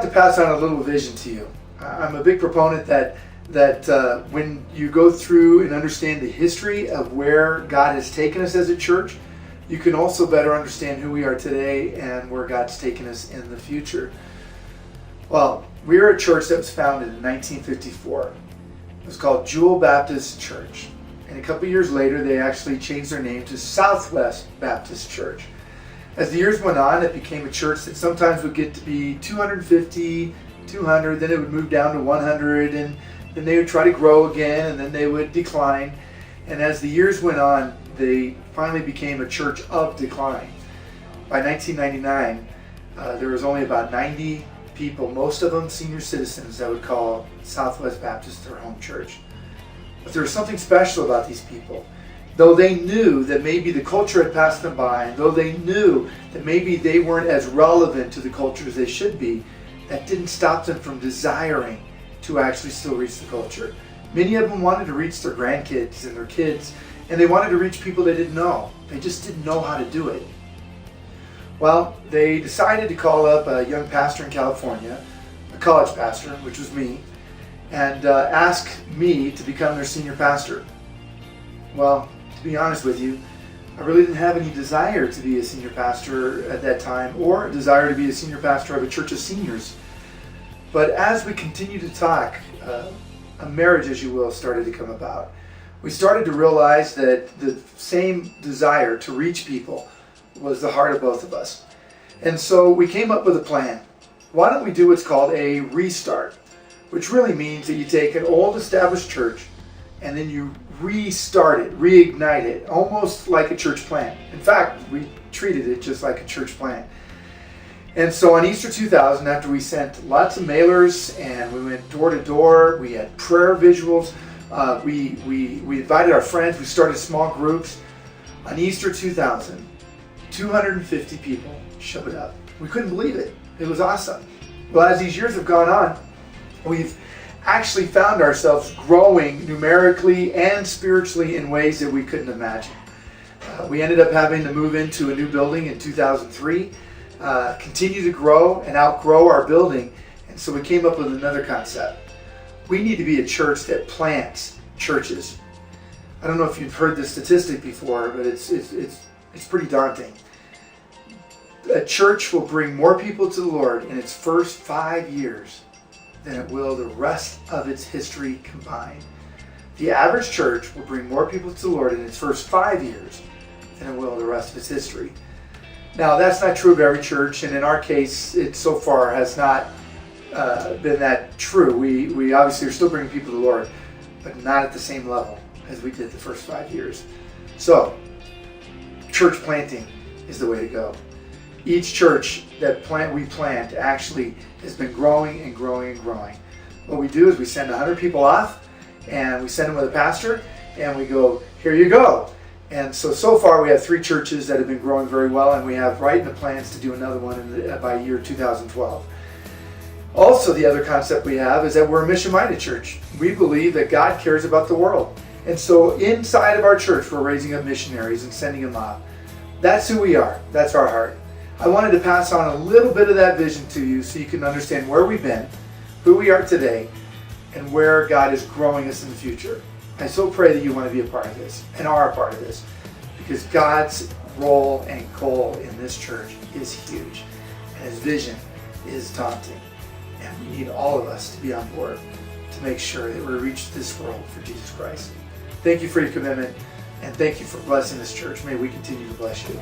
to pass on a little vision to you. I'm a big proponent that when you go through and understand the history of where God has taken us as a church, you can also better understand who we are today and where God's taken us in the future. Well, we are a church that was founded in 1954. It was called Jewel Baptist Church. And a couple years later, they actually changed their name to Southwest Baptist Church. As the years went on, it became a church that sometimes would get to be 250, 200, then it would move down to 100, and then they would try to grow again, and then they would decline. And as the years went on, they finally became a church of decline. By 1999, there was only about 90 people, most of them senior citizens, that would call Southwest Baptist their home church. But there was something special about these people. Though they knew that maybe the culture had passed them by, and though they knew that maybe they weren't as relevant to the culture as they should be, that didn't stop them from desiring to actually still reach the culture. Many of them wanted to reach their grandkids and their kids, and they wanted to reach people they didn't know. They just didn't know how to do it. Well, they decided to call up a young pastor in California, a college pastor, which was me, and ask me to become their senior pastor. Well, to be honest with you, I really didn't have any desire to be a senior pastor at that time, or a desire to be a senior pastor of a church of seniors. But as we continued to talk, a marriage, as you will, started to come about. We started to realize that the same desire to reach people was the heart of both of us. And so we came up with a plan. Why don't we do what's called a restart, which really means that you take an old established church and then you restart it, reignite it, almost like a church plant. In fact, we treated it just like a church plant. And so on Easter 2000, after we sent lots of mailers and we went door to door, we had prayer vigils, we invited our friends, we started small groups. On Easter 2000, 250 people showed up. We couldn't believe it. It was awesome. Well, as these years have gone on, we've actually found ourselves growing numerically and spiritually in ways that we couldn't imagine. We ended up having to move into a new building in 2003, continue to grow and outgrow our building, and so we came up with another concept. We need to be a church that plants churches. I don't know if you've heard this statistic before, but it's pretty daunting. A church will bring more people to the Lord in its first 5 years than it will the rest of its history combined. The average church will bring more people to the Lord in its first 5 years than it will the rest of its history. Now, that's not true of every church, and in our case, it so far has not been that true. We obviously are still bringing people to the Lord, but not at the same level as we did the first 5 years. So, church planting is the way to go. Each church that we plant actually has been growing and growing and growing. What we do is we send 100 people off, and we send them with a pastor, and we go, here you go. And so far we have 3 churches that have been growing very well, and we have right in the plans to do another one by year 2012. Also, the other concept we have is that we're a mission-minded church. We believe that God cares about the world. And so inside of our church, we're raising up missionaries and sending them out. That's who we are. That's our heart. I wanted to pass on a little bit of that vision to you so you can understand where we've been, who we are today, and where God is growing us in the future. I so pray that you want to be a part of this and are a part of this, because God's role and goal in this church is huge, and His vision is daunting. And we need all of us to be on board to make sure that we reach this world for Jesus Christ. Thank you for your commitment, and thank you for blessing this church. May we continue to bless you.